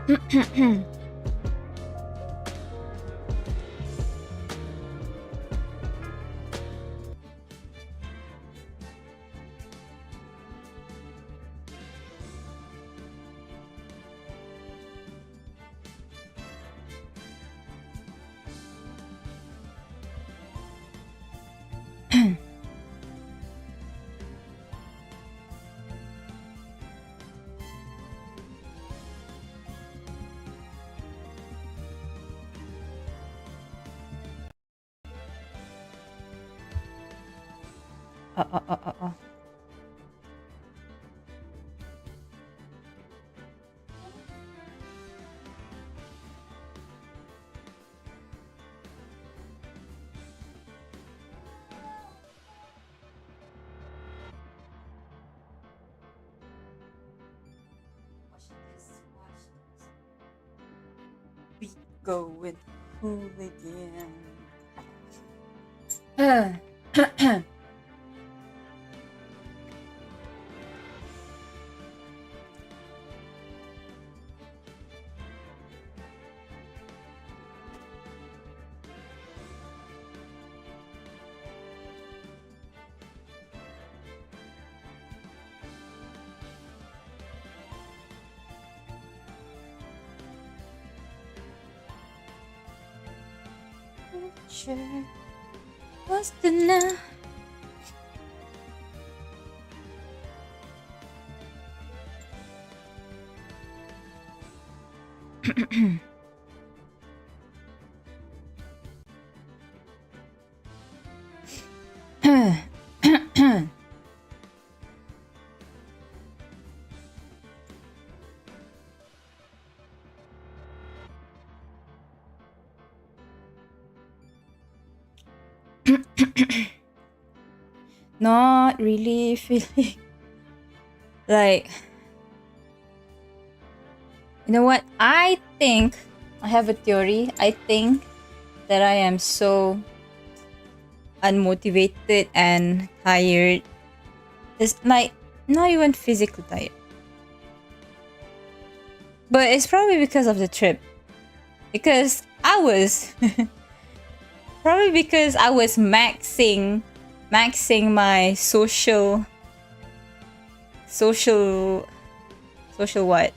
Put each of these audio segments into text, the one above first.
We go with hooligan. Sure. What's the now? Not really feeling like, you know what? I think I have a theory. I think that I am so unmotivated and tired. It's like not even physically tired. But it's probably because of the trip. Because I was probably because I was maxing my social what?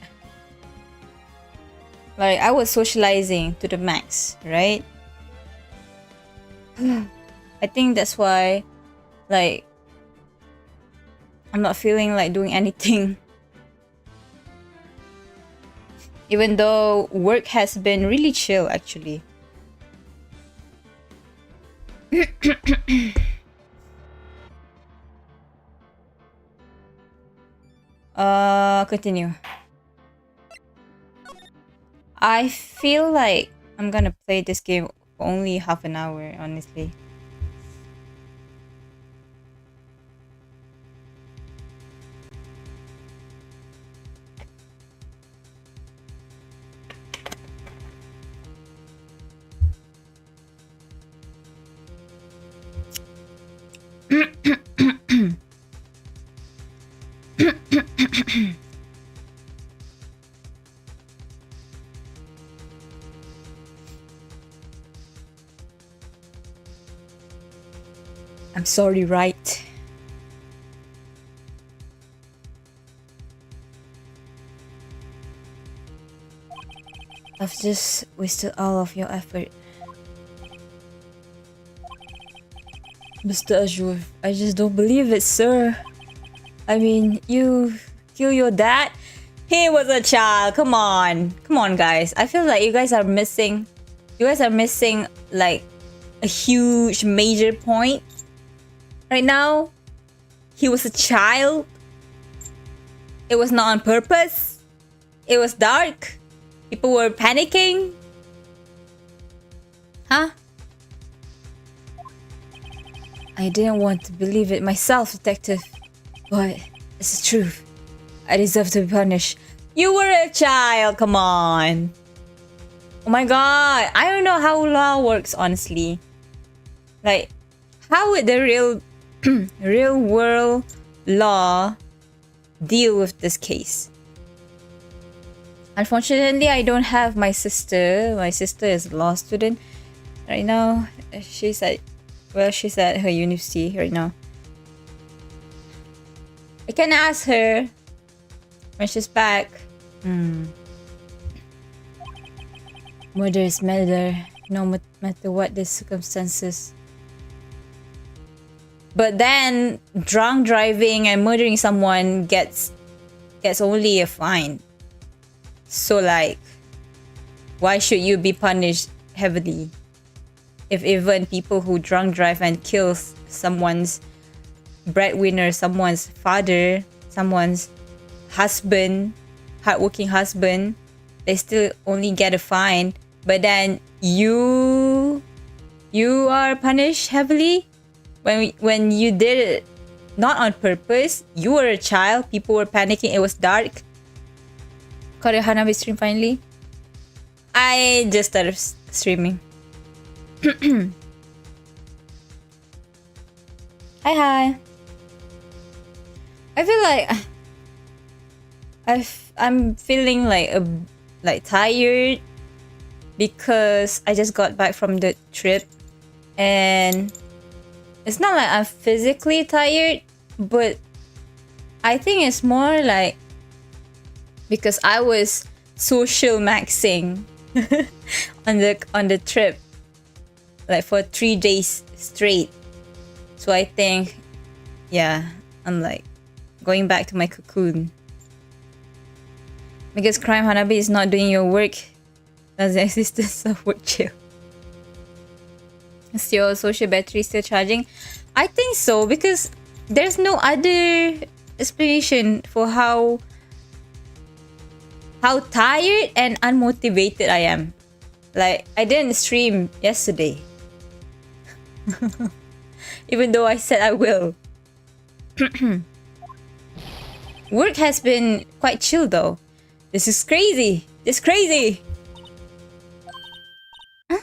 Like I was socializing to the max, right? I think that's why like I'm not feeling like doing anything. Even though work has been really chill actually. Continue. I feel like I'm gonna play this game for only half an hour, honestly. I'm sorry, Wright. I've just wasted all of your effort. Mr. Azure, I just don't believe it, sir. I mean, you kill your dad? He was a child. Come on. Come on, guys. I feel like you guys are missing like a huge major point. Right now, he was a child. It was not on purpose. It was dark. People were panicking. Huh? I didn't want to believe it myself, detective. But it's the truth. I deserve to be punished. You were a child, come on. Oh my god. I don't know how law works, honestly. Like, how would the real world law deal with this case? Unfortunately, I don't have my sister. My sister is a law student right now. She's at her university right now. I can ask her when she's back. Murder is murder, no matter what the circumstances. But then drunk driving and murdering someone gets only a fine. So like, why should you be punished heavily? If even people who drunk drive and kill someone's breadwinner, someone's father, someone's husband, hardworking husband, they still only get a fine. But then you are punished heavily when you did it not on purpose. You were a child. People were panicking. It was dark. Caught your Hanabi stream finally. I just started streaming. Hi. I feel like I'm feeling like tired because I just got back from the trip, and it's not like I'm physically tired, but I think it's more like because I was social maxing on the trip, like for 3 days straight. So I think, yeah, I'm like going back to my cocoon. Because Crime Hanabi is not doing your work. Does the existence of work chill? Is your social battery still charging? I think so, because there's no other explanation for how tired and unmotivated I am. Like, I didn't stream yesterday. Even though I said I will. Work has been quite chill though. This is crazy. This crazy. Huh?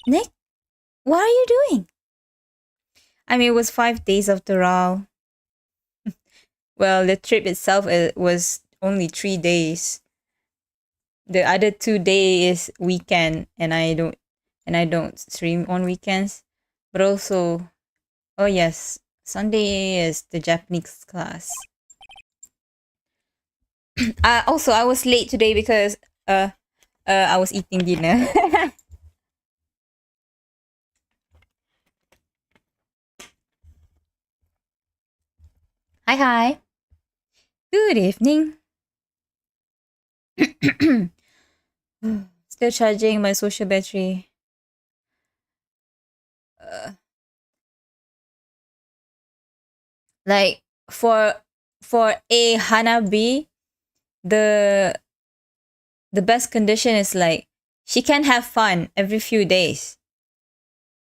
Nick? What are you doing? I mean, it was 5 days after all. Well, the trip itself was only 3 days. The other 2 days is weekend, and I don't stream on weekends. But also, oh yes, Sunday is the Japanese class. Also, I was late today because I was eating dinner. Hi. Good evening. Still charging my social battery. Like for a Hanabi, the best condition is like she can have fun every few days.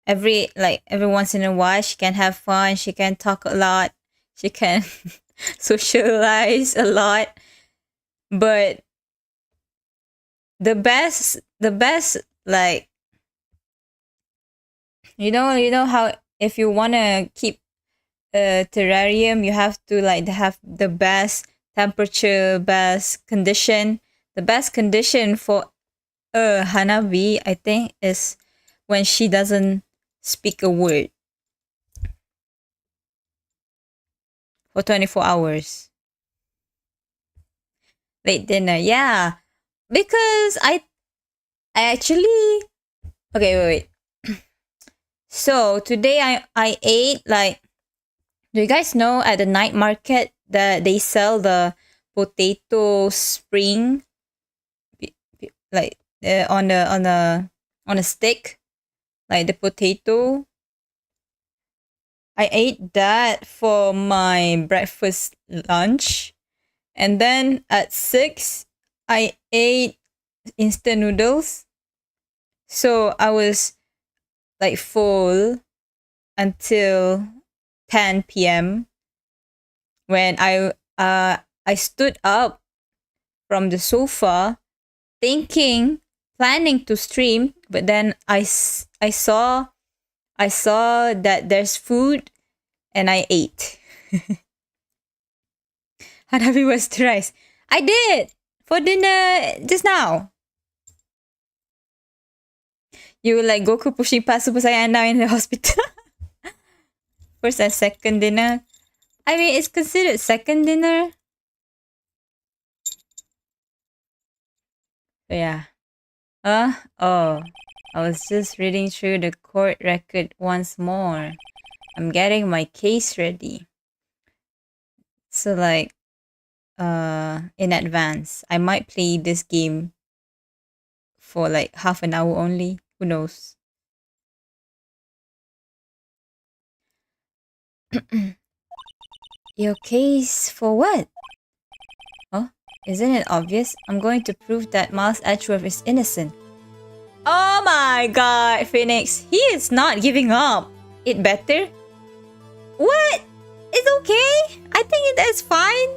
Every once in a while she can have fun, she can talk a lot, she can socialize a lot. But the best like you know how if you want to keep a terrarium, you have to like have the best temperature, best condition. The best condition for a Hanabi, I think, is when she doesn't speak a word for 24 hours. Late dinner, yeah. Because I actually... Okay, wait. So, today I ate like... Do you guys know at the night market that they sell the potato spring, like on a stick, like the potato? I ate that for my breakfast lunch, and then at 6 I ate instant noodles. So I was like full until 10 p.m. when I stood up from the sofa planning to stream, but then I saw that there's food and I ate. Hanabi was rice. I did. for dinner just now. You were like Goku pushing past Super Saiyan now in the hospital. First and second dinner. I mean, it's considered second dinner. So yeah. Oh. I was just reading through the court record once more. I'm getting my case ready. So like, in advance, I might play this game for like half an hour only. Who knows? Your case for what? Oh, isn't it obvious? I'm going to prove that Miles Edgeworth is innocent. Oh my god, Phoenix. He is not giving up. It better? What? It's okay. I think it is fine.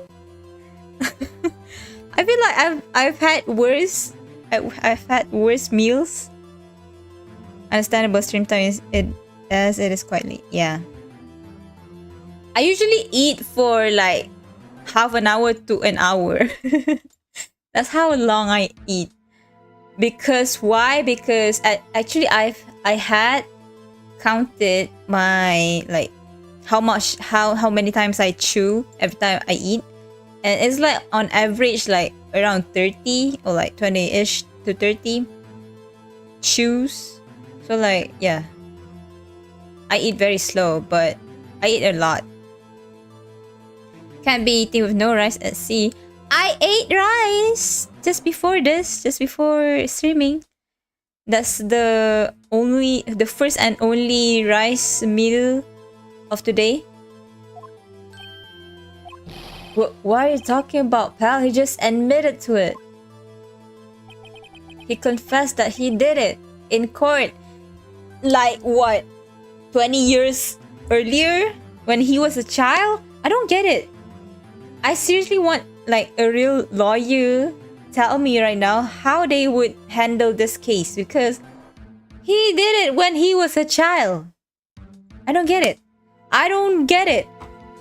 I feel like I've had worse. I've had worse meals. Understandable, stream time is it as it is quite late. Yeah. I usually eat for like half an hour to an hour. That's how long I eat. Because why? Because actually I had counted my like how many times I chew every time I eat, and it's like on average like around 30 or like 20-ish to 30 chews. So like yeah, I eat very slow, but I eat a lot. Can't be eating with no rice at sea. I ate rice just before this, just before streaming. That's the first and only rice meal of today. What are you talking about, pal? He just admitted to it. He confessed that he did it in court. Like what? 20 years earlier when he was a child? I don't get it. I seriously want like a real lawyer tell me right now how they would handle this case, because he did it when he was a child. I don't get it. I don't get it.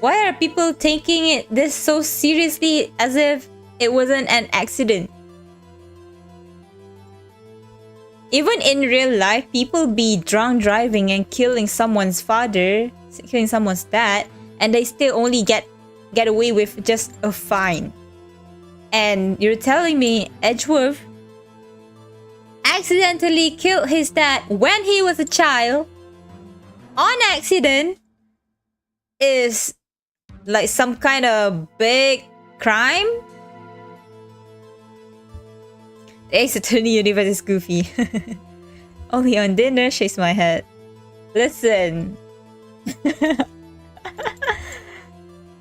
Why are people taking it this so seriously as if it wasn't an accident? Even in real life, people be drunk driving and killing someone's father, killing someone's dad, and they still only get away with just a fine. And you're telling me Edgeworth accidentally killed his dad when he was a child on accident is like some kind of big crime? The Ace Attorney universe is goofy. Only on dinner shakes my head. Listen.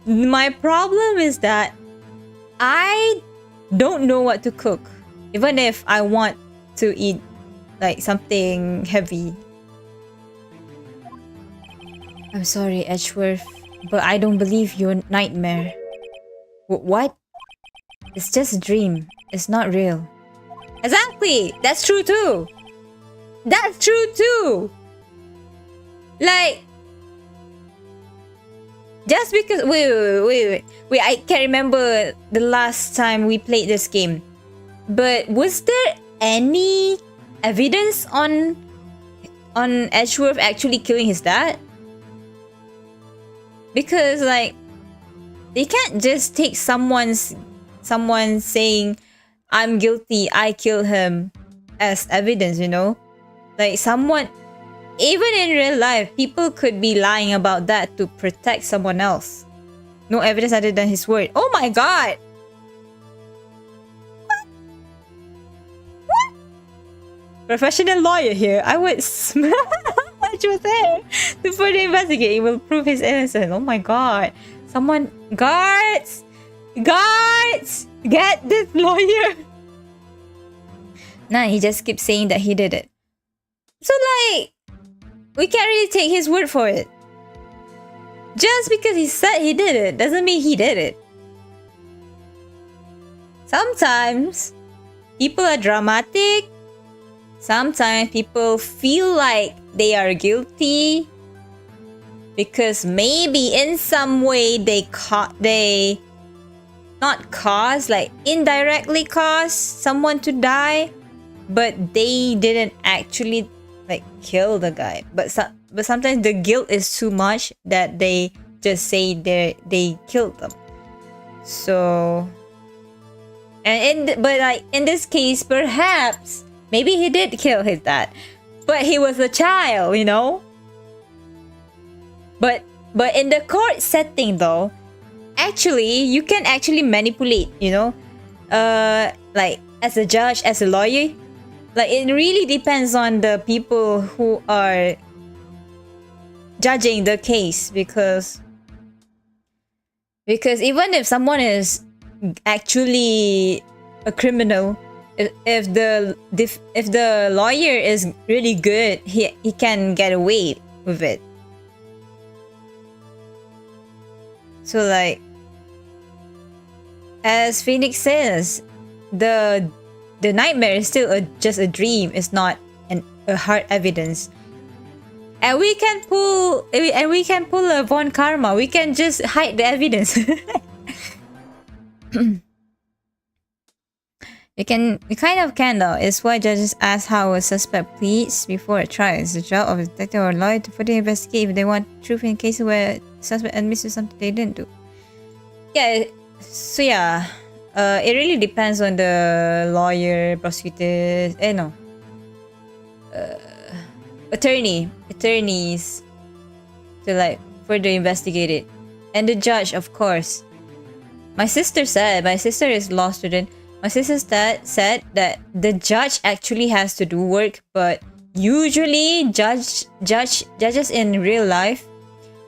My problem is that I don't know what to cook, even if I want to eat like something heavy. I'm sorry, Edgeworth, but I don't believe your nightmare. What? It's just a dream. It's not real. Exactly! That's true too! That's true too! Like, just because wait, I can't remember the last time we played this game. But was there any evidence on Edgeworth actually killing his dad? Because like they can't just take someone saying I'm guilty, I killed him as evidence, you know? Like someone, even in real life, people could be lying about that to protect someone else. No evidence other than his word. Oh my god! What? Professional lawyer here. I would smell what you there to further investigate. It will prove his innocence. Oh my god. Someone... Guards! Guards! Get this lawyer! Nah, he just keeps saying that he did it. So like... we can't really take his word for it. Just because he said he did it doesn't mean he did it. Sometimes people are dramatic. Sometimes people feel like they are guilty because maybe in some way they not cause, like indirectly cause someone to die, but they didn't actually like kill the guy. But sometimes the guilt is too much that they just say they killed them. So, but like in this case, perhaps maybe he did kill his dad, but he was a child, you know. But in the court setting though, actually you can actually manipulate, you know, like as a judge, as a lawyer, like it really depends on the people who are judging the case, because even if someone is actually a criminal, if the lawyer is really good, he can get away with it. So like, as Phoenix says, the nightmare is still just a dream. It's not a hard evidence. And we can pull a Von Karma. We can just hide the evidence. We kind of can though. It's why judges ask how a suspect pleads before a trial. It's the job of a detective or lawyer to further investigate if they want truth in cases where suspect admits to something they didn't do. Yeah, so yeah, it really depends on the lawyer, prosecutor, attorneys to like further investigate it, and the judge, of course. My sister is a law student. My sister said that the judge actually has to do work, but usually judges in real life,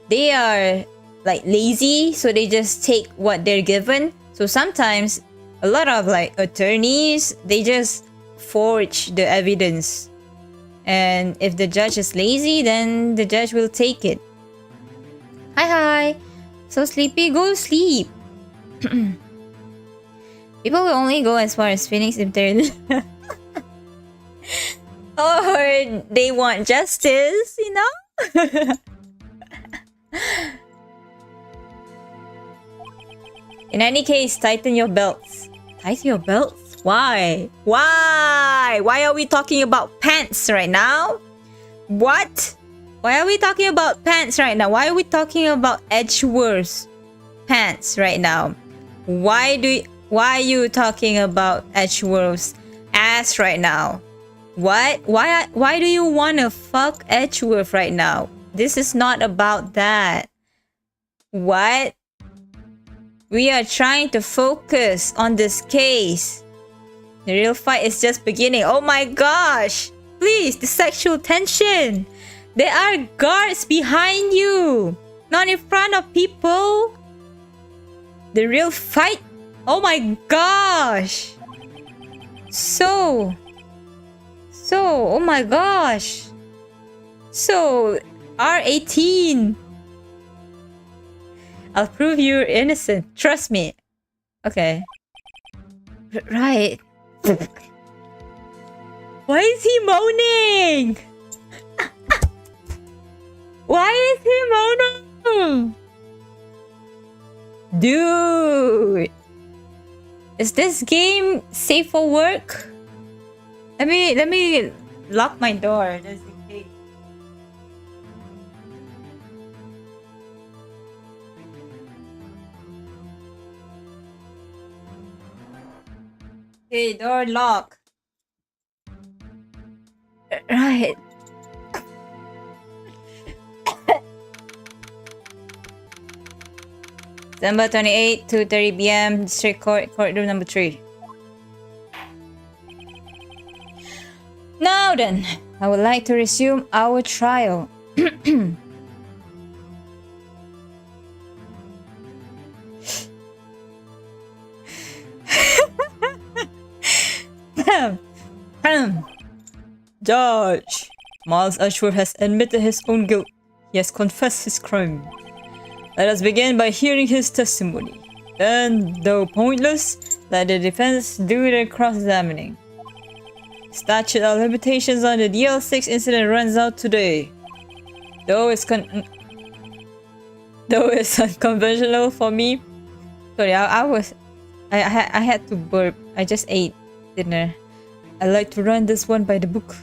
they are like lazy, so they just take what they're given. So sometimes a lot of like attorneys, they just forge the evidence, and if the judge is lazy, then the judge will take it. Hi, so sleepy, go to sleep. People will only go as far as Phoenix if they're or they want justice, you know. In any case, tighten your belts. Tighten your belts? Why? Why are we talking about pants right now? What? Why are we talking about pants right now? Why are we talking about Edgeworth's pants right now? Why are you talking about Edgeworth's ass right now? What? Why do you want to fuck Edgeworth right now? This is not about that. What? We are trying to focus on this case. The real fight is just beginning. Oh my gosh! Please, the sexual tension. There are guards behind you, not in front of people. The real fight. Oh my gosh! So, oh my gosh. So, R18. I'll prove you're innocent. Trust me. Okay. Right. Why is he moaning? Why is he moaning? Dude. Is this game safe for work? Let me lock my door just in case. Okay, door lock. Right. December 28, 2:30 p.m. District Court, courtroom number 3. Now then, I would like to resume our trial. Judge, Miles Ashworth has admitted his own guilt. He has confessed his crime. Let us begin by hearing his testimony. Then, though pointless, let the defense do their cross-examining. Statute of limitations on the DL6 incident runs out today. Though it's unconventional for me. Sorry, I was I had to burp. I just ate dinner. I like to run this one by the book.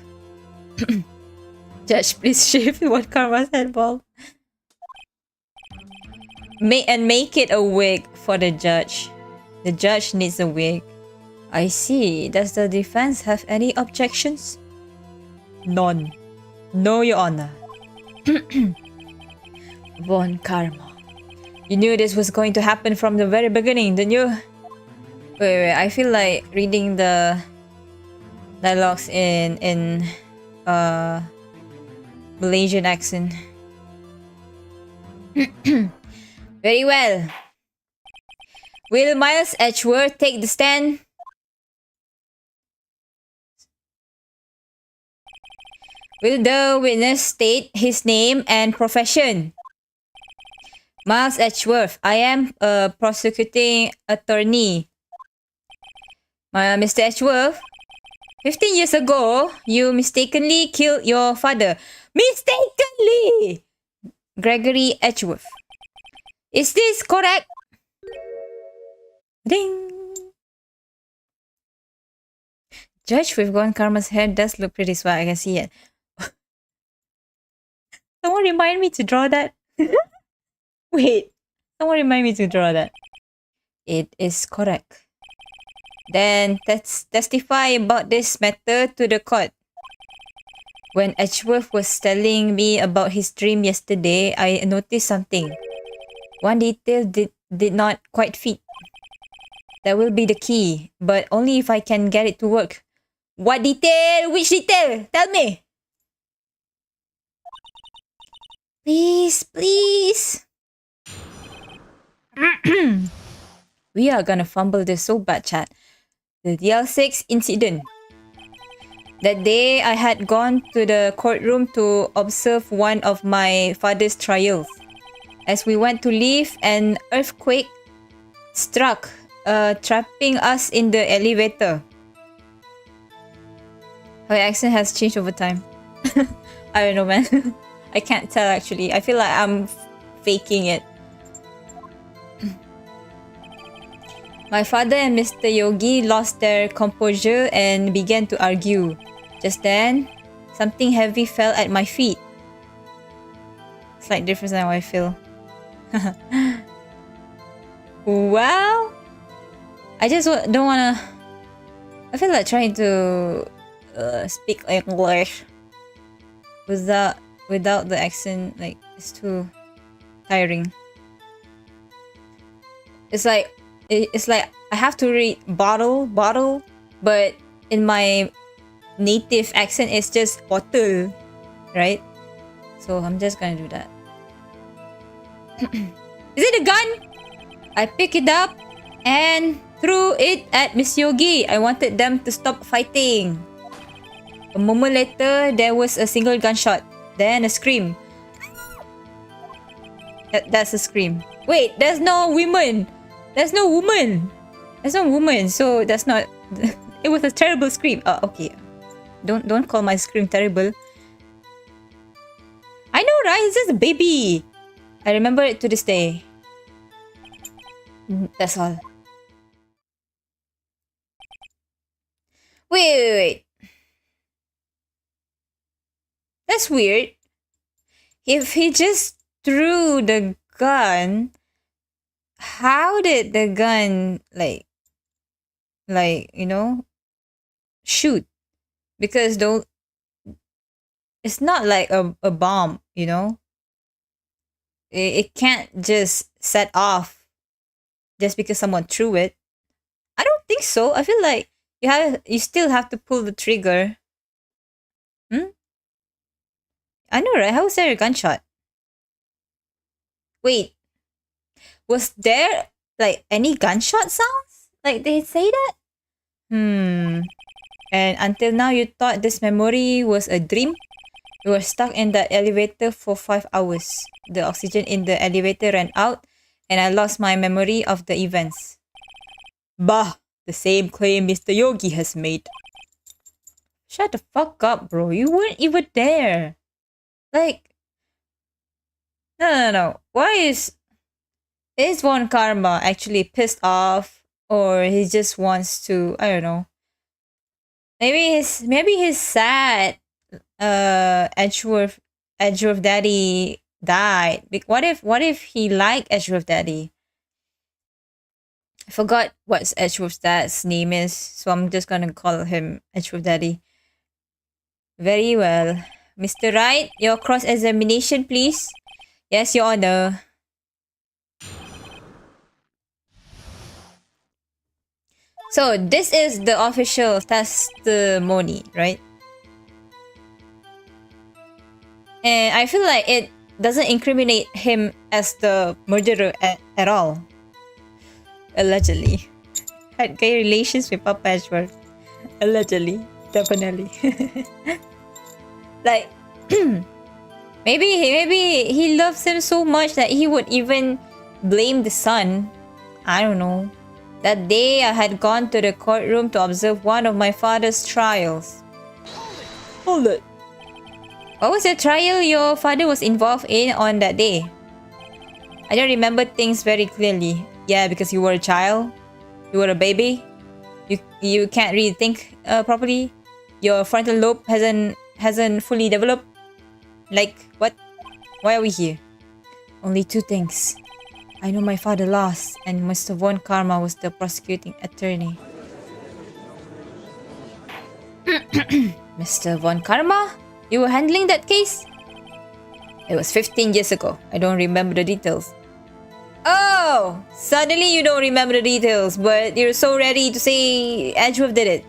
Judge, please shave one karma's head bald. Make it a wig for the judge. The judge needs a wig. I see. Does the defense have any objections? None. No, Your Honor. Von Karma. You knew this was going to happen from the very beginning, didn't you? Wait. I feel like reading the dialogues in Malaysian accent. Very well. Will Miles Edgeworth take the stand? Will the witness state his name and profession? Miles Edgeworth, I am a prosecuting attorney. Mr. Edgeworth, 15 years ago, you mistakenly killed your father. Mistakenly! Gregory Edgeworth. Is this correct? Ding! Judge with Von Karma's hair does look pretty swag. I can see it. Someone remind me to draw that. Wait. Someone remind me to draw that. It is correct. Then testify about this matter to the court. When Edgeworth was telling me about his dream yesterday, I noticed something. One detail did not quite fit. That will be the key, but only if I can get it to work. What detail? Which detail? Tell me. Please. We are gonna fumble this so bad, chat. The DL6 incident. That day, I had gone to the courtroom to observe one of my father's trials. As we went to leave, an earthquake struck, trapping us in the elevator. Her accent has changed over time. I don't know, man. I can't tell, actually. I feel like I'm faking it. My father and Mr. Yogi lost their composure and began to argue. Just then, something heavy fell at my feet. Slight difference in how I feel. Well, I just don't wanna. I feel like trying to speak English without the accent. Like, it's too tiring. It's like I have to read bottle, but in my native accent, it's just bottle, right? So I'm just gonna do that. Is it a gun? I picked it up and threw it at Miss Yogi. I wanted them to stop fighting. A moment later, there was a single gunshot. Then a scream. That's a scream. Wait, there's no woman. There's no woman. There's no woman. So that's not. It was a terrible scream. Oh, okay. Don't call my scream terrible. I know, right? It's just a baby. I remember it to this day. That's all. Wait. That's weird. If he just threw the gun, how did the gun like shoot? Because it's not like a bomb, It can't just set off just because someone threw it. I don't think so. I feel like you still have to pull the trigger. I know, right? How was there a gunshot? Wait. Was there like any gunshot sounds? Like they say that? And until now you thought this memory was a dream? You were stuck in the elevator for 5 hours. The oxygen in the elevator ran out and I lost my memory of the events. Bah! The same claim Mr. Yogi has made. Shut the fuck up, bro. You weren't even there. Like... No. Why is Von Karma actually pissed off or he just wants to, I don't know. Maybe he's sad. Edgeworth Daddy died. What if he liked Edgeworth Daddy? I forgot what Edgeworth's dad's name is, so I'm just gonna call him Edgeworth Daddy. Very well. Mr. Wright, your cross-examination, please. Yes, Your Honor. So, this is the official testimony, right? And I feel like it doesn't incriminate him as the murderer at all. Allegedly. Had gay relations with Papa Edgeworth. Allegedly. Definitely. Like, maybe he loves him so much that he would even blame the son. I don't know. That day I had gone to the courtroom to observe one of my father's trials. Hold it. What was the trial your father was involved in on that day? I don't remember things very clearly. Yeah, because you were a child. You were a baby. You can't really think properly. Your frontal lobe hasn't fully developed. Like, what? Why are we here? Only two things. I know my father lost, and Mr. Von Karma was the prosecuting attorney. Mr. Von Karma? You were handling that case? It was 15 years ago. I don't remember the details. Oh! Suddenly you don't remember the details, but you're so ready to say Edgeworth did it.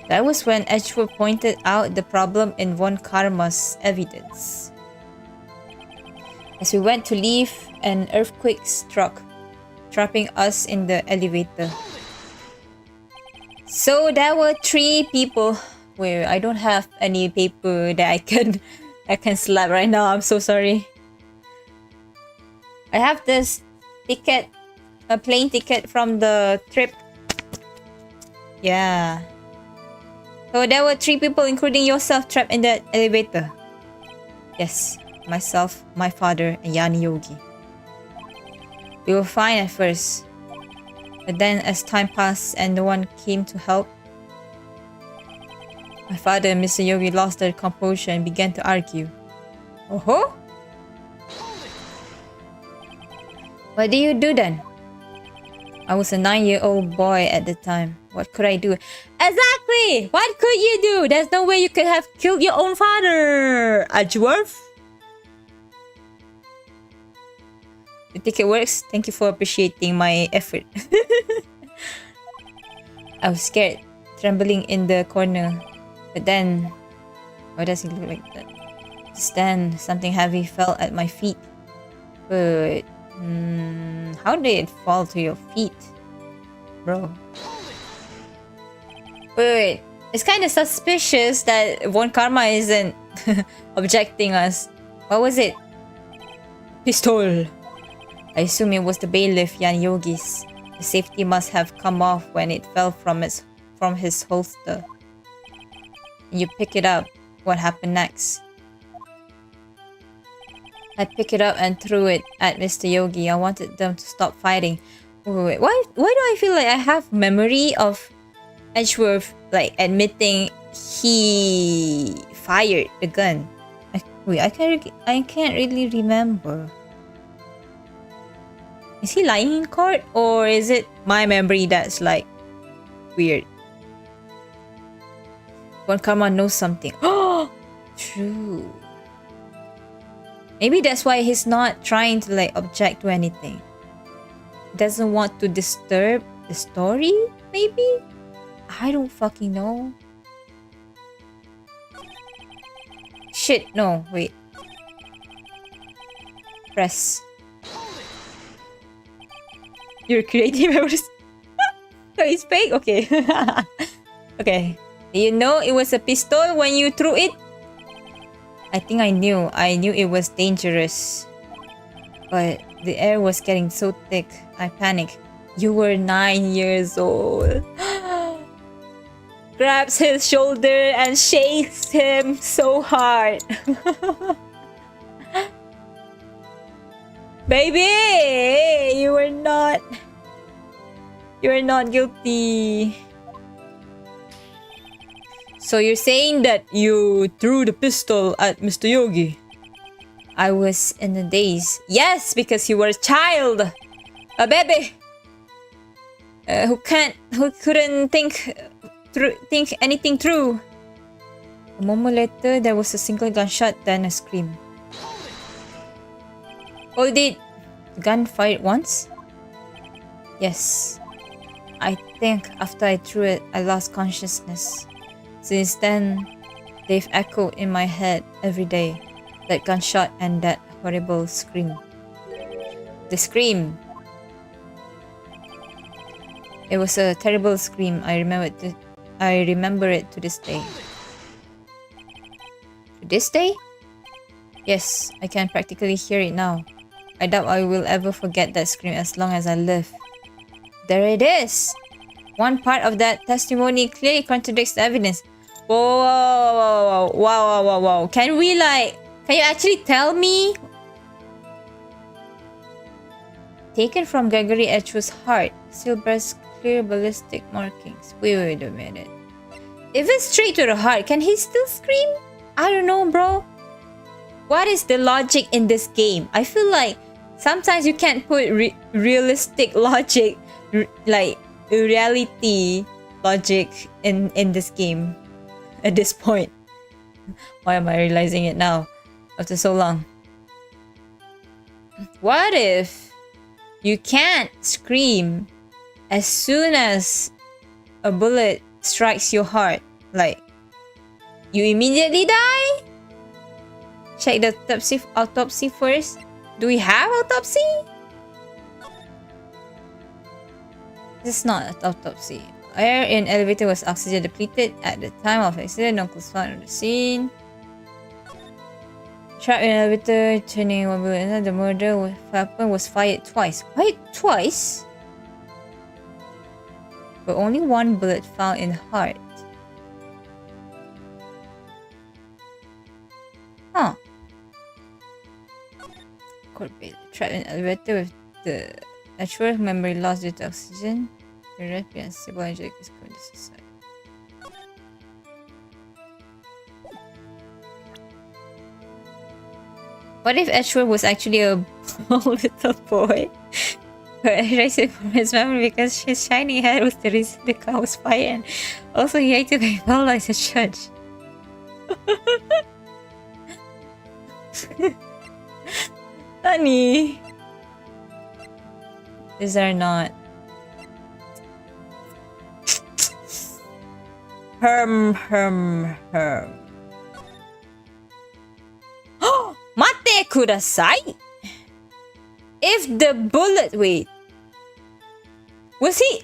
That was when Edgeworth pointed out the problem in Von Karma's evidence. As we went to leave, an earthquake struck, trapping us in the elevator. So there were 3 people. Wait, I don't have any paper that I can slap right now. I'm so sorry. I have this ticket, a plane ticket from the trip. Yeah. So there were 3 people, including yourself, trapped in that elevator. Yes, myself, my father, and Yani Yogi. We were fine at first. But then as time passed and no one came to help, my father and Mr. Yogi lost their composure and began to argue. Oh? What do you do then? I was a 9-year-old boy at the time. What could I do? Exactly! What could you do? There's no way you could have killed your own father, Edgeworth. The ticket works. Thank you for appreciating my effort. I was scared, trembling in the corner. But then, why does he look like that? Just then, something heavy fell at my feet. But how did it fall to your feet, bro? Wait. It's kind of suspicious that Von Karma isn't objecting us. What was it? Pistol. I assume it was the bailiff Yan Yogi's. The safety must have come off when it fell from his holster. You pick it up. What happened next? I picked it up and threw it at Mr. Yogi. I wanted them to stop fighting. Wait. Why do I feel like I have memory of Edgeworth like admitting he fired the gun? I can't really remember. Is he lying in court, or is it my memory that's like weird? Von Karma knows something. Oh, true. Maybe that's why he's not trying to like object to anything. He doesn't want to disturb the story, maybe? I don't fucking know. Shit, no, wait. Press. You're creating memories. So it's fake? Okay. Okay. Do you know it was a pistol when you threw it? I think I knew. I knew it was dangerous. But the air was getting so thick. I panicked. You were 9 years old. Grabs his shoulder and shakes him so hard. Baby, you are not guilty. So you're saying that you threw the pistol at Mr. Yogi? I was in a daze. Yes, because you were a child, a baby, who couldn't think anything through. A moment later, there was a single gunshot, then a scream. Hold it. The gun fired once? Yes. I think after I threw it, I lost consciousness. Since then, they've echoed in my head every day. That gunshot and that horrible scream. The scream. It was a terrible scream. I remember it to this day. To this day? Yes, I can practically hear it now. I doubt I will ever forget that scream as long as I live. There it is! One part of that testimony clearly contradicts the evidence. Whoa. Can you actually tell me? Taken from Gregory Edgeworth's heart, still bears clear ballistic markings. Wait a minute. If it's straight to the heart, can he still scream? I don't know, bro. What is the logic in this game? I feel like sometimes you can't put realistic logic, like reality logic in this game at this point. Why am I realizing it now after so long? What if you can't scream as soon as a bullet strikes your heart? Like, you immediately die? Check the autopsy first. Do we have autopsy? This is not an autopsy. Air in elevator was oxygen depleted at the time of accident. No clues found on the scene. Trapped in elevator, turning one bullet inside. The murder weapon was fired twice. Fired twice? But only one bullet found in the heart. Huh. Trapped in elevator with the natural memory loss due to oxygen. The red and stable injury is going to suicide. What if Edgeworth was actually a little boy? But erased from his memory because his shiny head was the reason the car was fired, and also he had to be involved as a judge. Honey, these are not. Herm. Mate kudasai. If the bullet, wait, was he?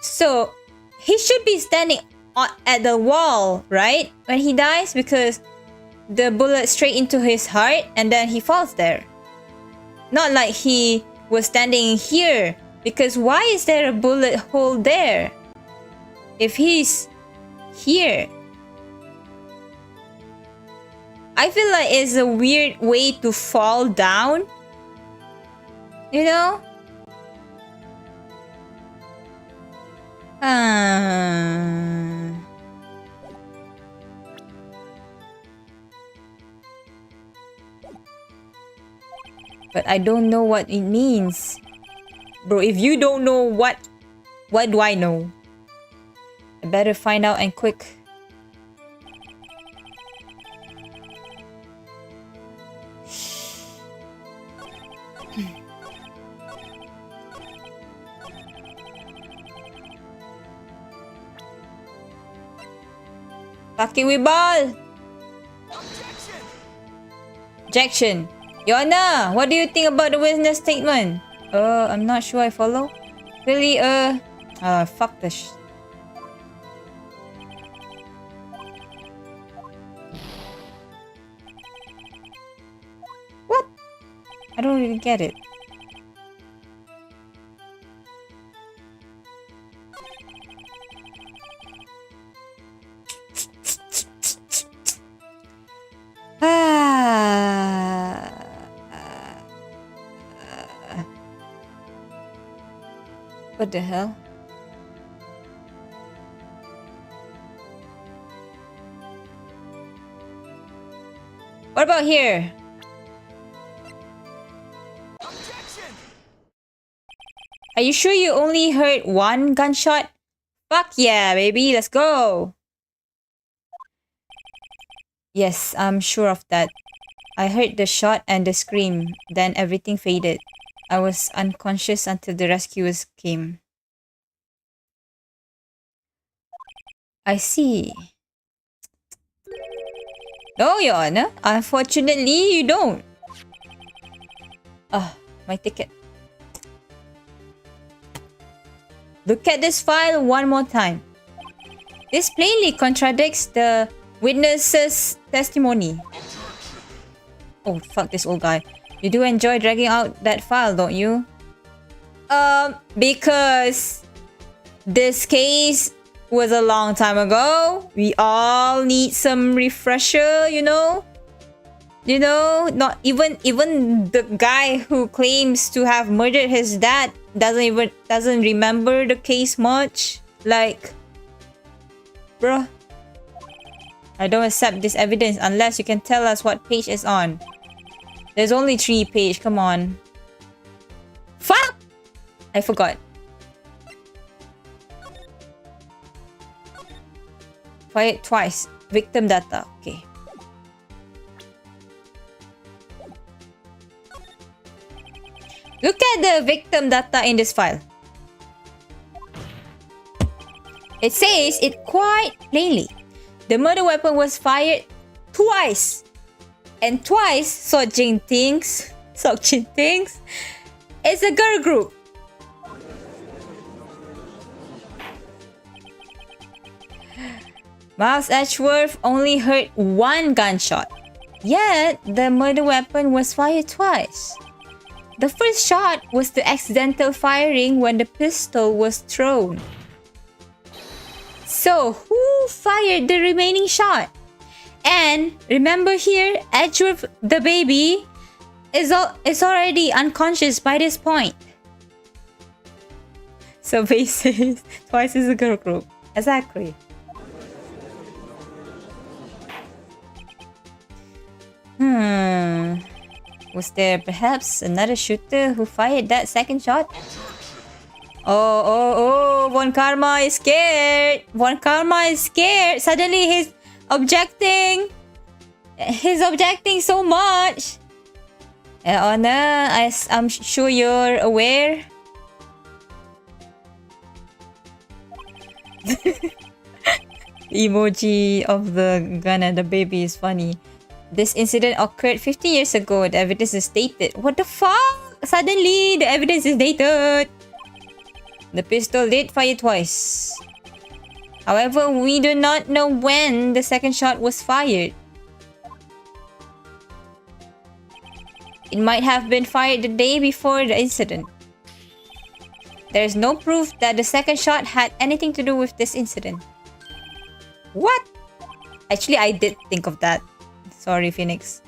So he should be standing at the wall, right, when he dies, because the bullet straight into his heart and then he falls there. Not like he was standing here, because why is there a bullet hole there if he's here? I feel like it's a weird way to fall down, you know? But I don't know what it means. Bro, if you don't know what do I know? I better find out and quick. Fucking we ball. Objection. Your Honor, what do you think about the witness statement? I'm not sure I follow. Really, fuck this. What? I don't really get it. What the hell? What about here? Objection! Are you sure you only heard one gunshot? Fuck yeah, baby, let's go. Yes, I'm sure of that. I heard the shot and the scream, then everything faded. I was unconscious until the rescuers came. I see. No, Your Honor. Unfortunately, you don't. My ticket. Look at this file one more time. This plainly contradicts the witness's testimony. Oh, fuck this old guy. You do enjoy dragging out that file, don't you? Because this case was a long time ago. We all need some refresher, you know? You know, not even the guy who claims to have murdered his dad doesn't remember the case much. Like, bruh. I don't accept this evidence unless you can tell us what page it's on. There's only 3 pages, come on. Fuck! I forgot. Fired twice. Victim data. Okay. Look at the victim data in this file. It says it quite plainly. The murder weapon was fired twice. And twice, Sok Jin thinks, it's a girl group. Miles Edgeworth only heard one gunshot. Yet, the murder weapon was fired twice. The first shot was the accidental firing when the pistol was thrown. So, who fired the remaining shot? And remember here, Edgeworth, the baby, is already unconscious by this point. So basis, twice is a girl group. Exactly. Was there perhaps another shooter who fired that second shot? Oh, Von Karma is scared. Von Karma is scared. Suddenly he's objecting. He's objecting so much. Honor, I'm sure you're aware. The emoji of the gun and the baby is funny. This incident occurred 50 years ago. The evidence is dated. What the fuck? Suddenly, the evidence is dated. The pistol did fire twice. However, we do not know when the second shot was fired. It might have been fired the day before the incident. There is no proof that the second shot had anything to do with this incident. What? Actually, I did think of that. Sorry, Phoenix.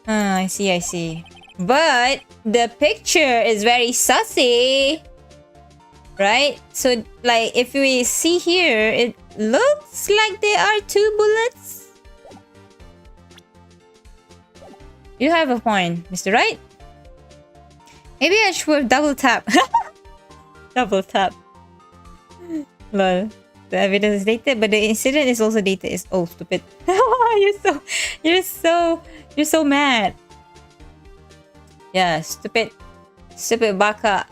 I see. But the picture is very sussy. Right? So, like, if we see here, it looks like there are 2 bullets. You have a point, Mr. Wright. Maybe I should double tap. Double tap. Lol. The evidence is dated, but the incident is also dated. It's stupid. You're so mad. Yeah, stupid baka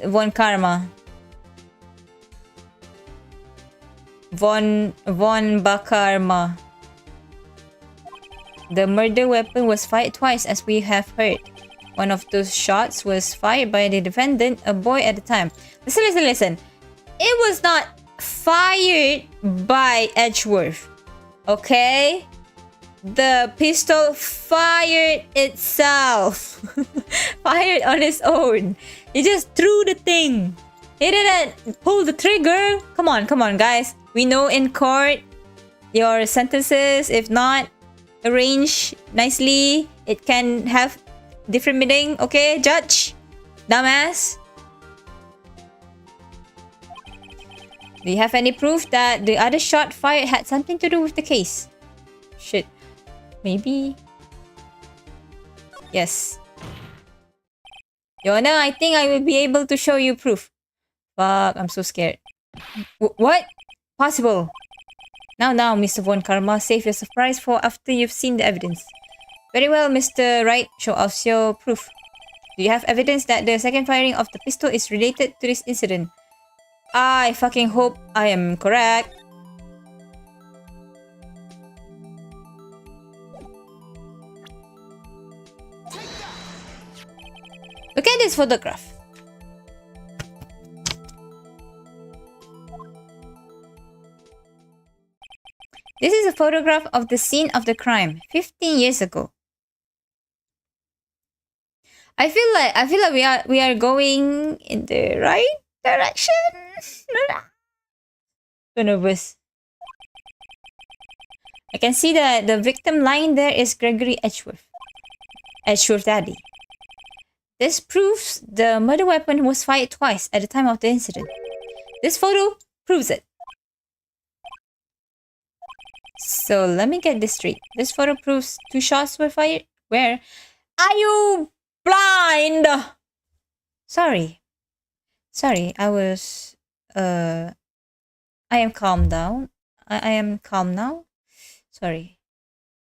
Von Karma. Von Bakarma. The murder weapon was fired twice, as we have heard. One of those shots was fired by the defendant, a boy at the time. Listen. It was not fired by Edgeworth. Okay? The pistol fired itself. Fired on its own. He just threw the thing. He didn't pull the trigger. Come on, guys. We know in court, your sentences, if not arranged nicely, it can have different meaning. Okay, judge? Dumbass? Do you have any proof that the other shot fired had something to do with the case? Shit. Maybe. Yes. Your Honor, I think I will be able to show you proof. Fuck, I'm so scared. What? Possible. Now, Mr. Von Karma, save your surprise for after you've seen the evidence. Very well, Mr. Wright, show us your proof. Do you have evidence that the second firing of the pistol is related to this incident? I fucking hope I am correct. Look at this photograph. This is a photograph of the scene of the crime 15 years ago. I feel like we are going in the right direction. So nervous. I can see that the victim lying there is Gregory Edgeworth. Edgeworth Daddy. This proves the murder weapon was fired twice at the time of the incident. This photo proves it. So let me get this straight. This photo proves 2 shots were fired. Where? Are you blind? Sorry, I was I am calm down. I am calm now. Sorry.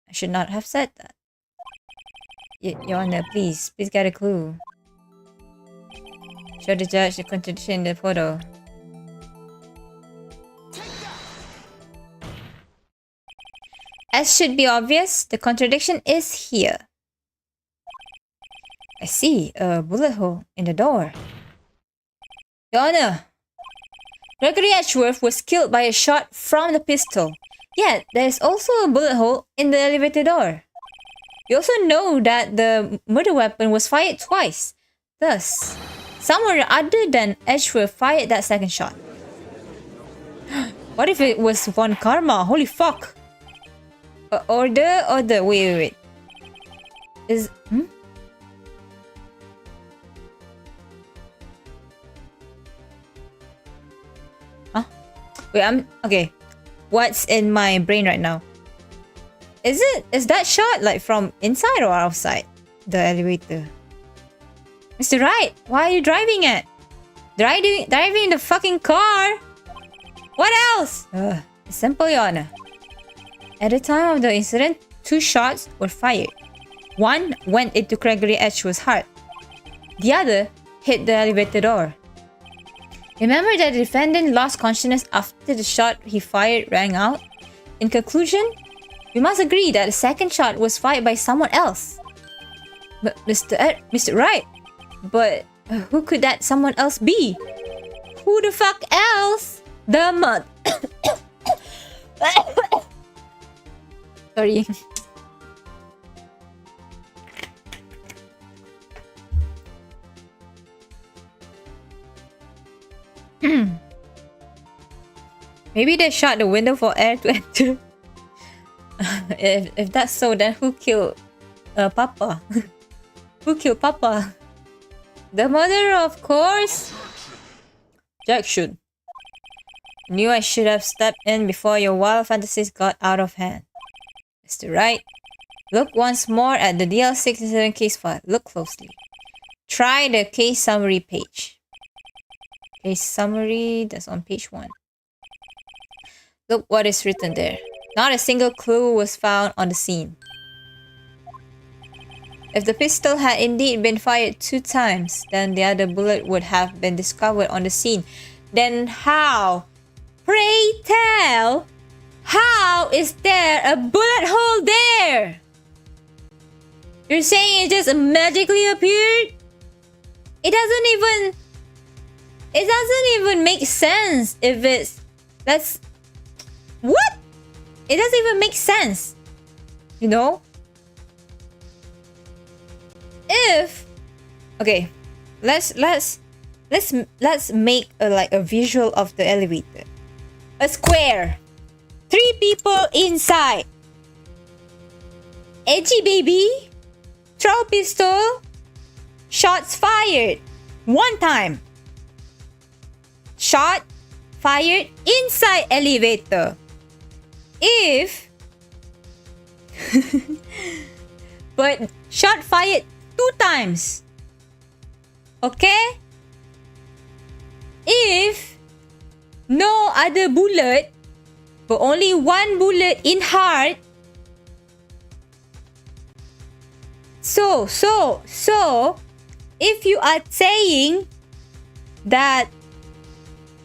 I should not have said that. Your Honor, please get a clue. Show the judge the contradiction in the photo. As should be obvious, the contradiction is here. I see a bullet hole in the door. Your Honor, Gregory Edgeworth was killed by a shot from the pistol. Yet, there is also a bullet hole in the elevator door. You also know that the murder weapon was fired twice. Thus, someone other than Edgeworth fired that second shot. What if it was Von Karma? Holy fuck! Order. Wait. Is Huh? Wait, okay. What's in my brain right now? Is that shot like from inside or outside the elevator? Mr. Wright, why are you driving it? Driving the fucking car? What else? It's simple, Your Honor. At the time of the incident, 2 shots were fired. One went into Gregory Edgeworth's heart. The other hit the elevator door. Remember that the defendant lost consciousness after the shot he fired rang out? In conclusion, we must agree that the second shot was fired by someone else. But Mr. Wright, but who could that someone else be? Who the fuck else? The mud. Sorry. Maybe they shot the window for air to enter. If that's so, then who killed Papa? Who killed Papa? The mother, of course. Objection. Knew I should have stepped in before your wild fantasies got out of hand. Mr. Wright, look once more at the DL6 incident case file. Look closely. Try the case summary page. Case summary, that's on page 1. Look what is written there. Not a single clue was found on the scene. If the pistol had indeed been fired 2 times, then the other bullet would have been discovered on the scene. Then how? Pray tell, how is there a bullet hole there? You're saying it just magically appeared? It doesn't even make sense if it's... What? It doesn't even make sense. You know? If... Okay. Let's make a visual of the elevator. A square. 3 people inside. Edgy baby. Throw pistol. Shots fired. 1 time. Shot. fired inside elevator. If but shot fired 2 times. Okay? If no other bullet, but only 1 bullet in heart. So, if you are saying that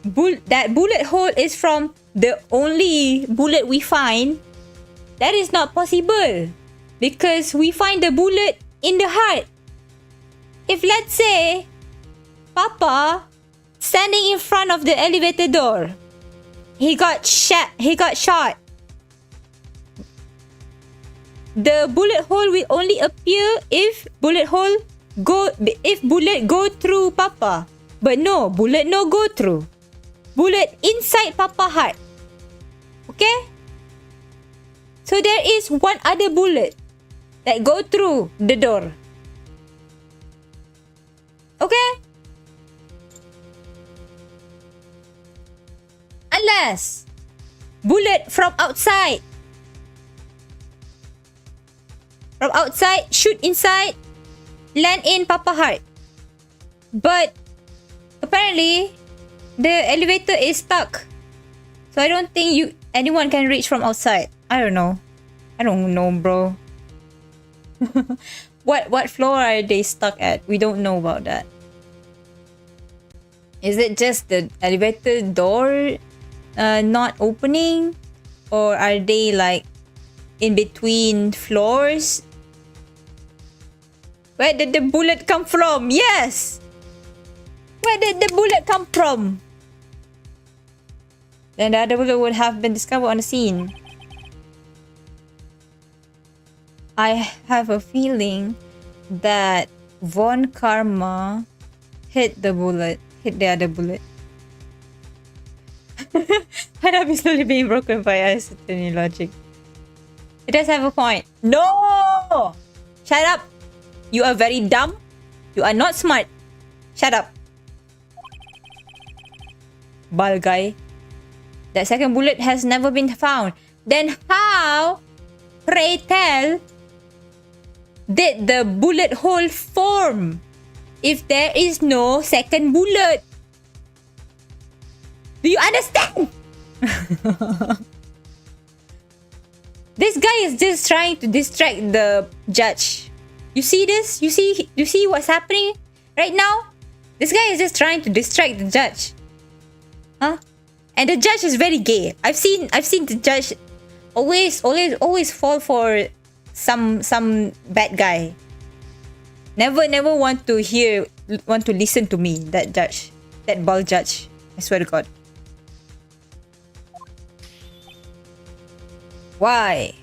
bullet hole is from the only bullet we find, that is not possible because we find the bullet in the heart. If let's say Papa standing in front of the elevator door, he got shot. The bullet hole will only appear if bullet go through Papa. But no, bullet no go through. Bullet inside Papa heart. Okay? So there is one other bullet that go through the door. Okay? Unless bullet from outside. From outside, shoot inside, land in Papa heart. But apparently, the elevator is stuck. So I don't think anyone can reach from outside. I don't know, bro. What floor are they stuck at? We don't know about that. Is it just the elevator door not opening? Or are they like in between floors? Where did the bullet come from? Yes! Where did the bullet come from? Then the other bullet would have been discovered on the scene. I have a feeling that Von Karma hit the other bullet. Might not be slowly being broken by uncertain logic. It does have a point. No! Shut up! You are very dumb. You are not smart. Shut up. Bal guy. That second bullet has never been found. Then how, pray tell, did the bullet hole form if there is no second bullet? Do you understand? This guy is just trying to distract the judge. You see this? You see what's happening right now? This guy is just trying to distract the judge. Huh? And the judge is very gay. I've seen the judge always fall for some bad guy. Never want to listen to me, that judge. That bald judge. I swear to God. Why?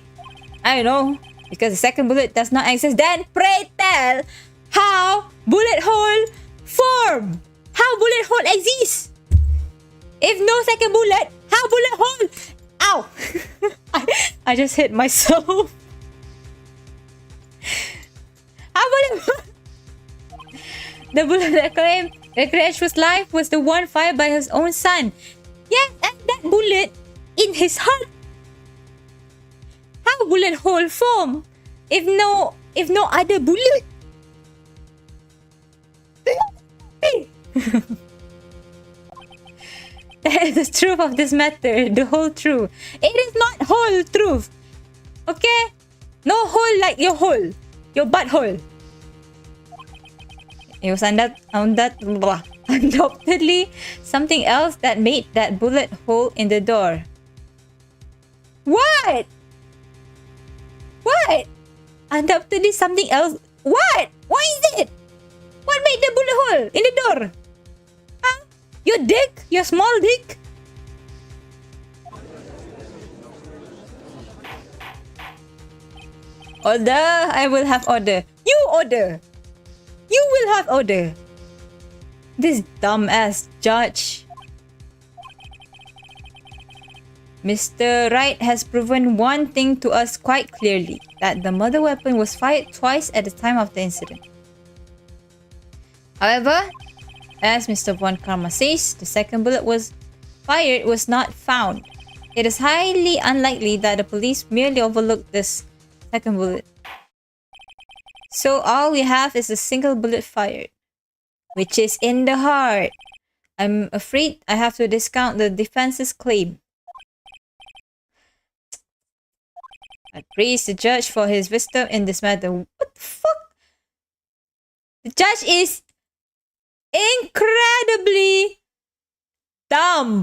I don't know. Because the second bullet does not exist. Then pray tell how bullet hole form. How bullet hole exists. If no second bullet, how bullet hole? Ow! I just hit myself. How bullet hole? The bullet that claimed that Crash's life was the one fired by his own son. Yes, and that bullet in his heart. How bullet hole form if no other bullet? That is the truth of this matter, the whole truth. It is not whole truth. Okay? No hole like your hole. Your butthole. It was undoubtedly something else that made that bullet hole in the door. What? What? Undoubtedly something else. What? What is it? What made the bullet hole in the door? Huh? Your dick? Your small dick? Order. I will have order. You order. You will have order. This dumbass judge. Mr. Wright has proven one thing to us quite clearly, that the murder weapon was fired twice at the time of the incident. However, as Mr. Von Karma says, the second bullet was fired was not found. It is highly unlikely that the police merely overlooked this second bullet. So all we have is a single bullet fired, which is in the heart. I'm afraid I have to discount the defense's claim. I praise the judge for his wisdom in this matter. What the fuck? The judge is incredibly dumb.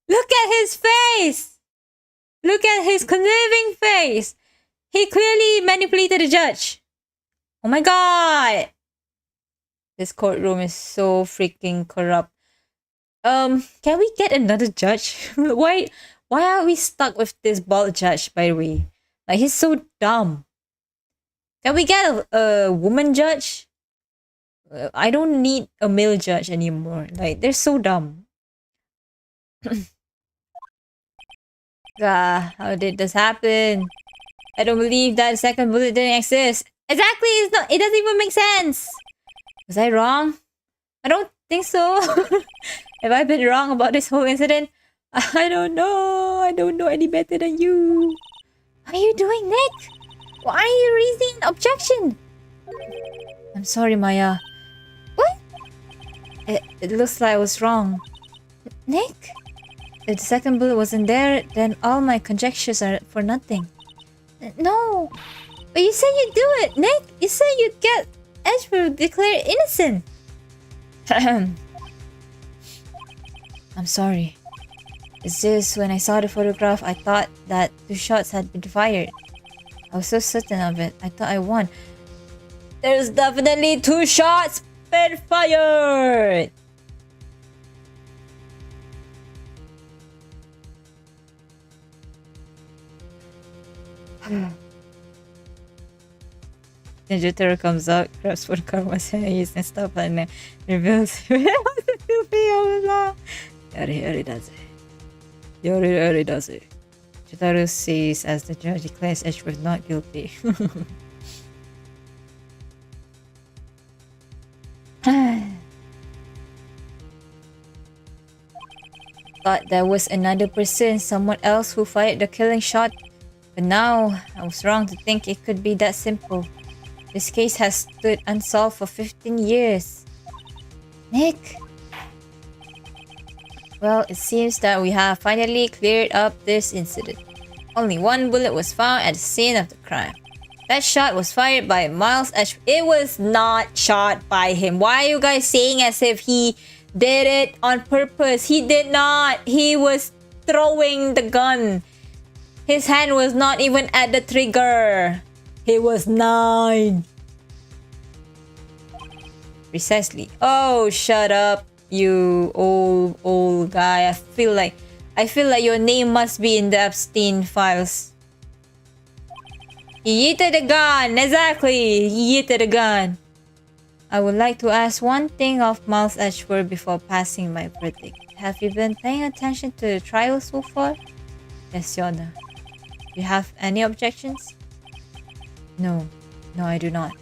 Look at his face. Look at his conniving face. He clearly manipulated the judge. Oh my god. This courtroom is so freaking corrupt. Can we get another judge? Why are we stuck with this bald judge, by the way? Like, he's so dumb. Can we get a woman judge? I don't need a male judge anymore. Like, they're so dumb. How did this happen? I don't believe that second bullet didn't exist. Exactly, it doesn't even make sense. Was I wrong? I don't think so. Have I been wrong about this whole incident? I don't know. I don't know any better than you. What are you doing, Nick? Why are you raising an objection? I'm sorry, Maya. What? It looks like I was wrong. Nick? If the second bullet wasn't there, then all my conjectures are for nothing. No. But you said you'd do it, Nick. You said you'd get Edgeworth declared innocent. I'm sorry. It's just when I saw the photograph, I thought that 2 shots had been fired. I was so certain of it. I thought I won. There's definitely 2 shots been fired. Ninja Terror comes out, grabs for Karma's hands and stuff and then reveals Yori does it. Yori does it. Jotaro says as the judge declares Edgeworth not guilty. Thought there was another person, someone else who fired the killing shot. But now, I was wrong to think it could be that simple. This case has stood unsolved for 15 years. Nick? Well, it seems that we have finally cleared up this incident. Only 1 bullet was found at the scene of the crime. That shot was fired by Miles Edgeworth. It was not shot by him. Why are you guys saying as if he did it on purpose? He did not. He was throwing the gun. His hand was not even at the trigger. He was 9. Precisely. Oh, shut up, you old guy. I feel like your name must be in the Epstein files. He yeeted the gun. Exactly. He yeeted the gun. I would like to ask one thing of Miles Edgeworth before passing my verdict. Have you been paying attention to the trial so far? Yes, Your Honor. Do you have any objections? No, I do not.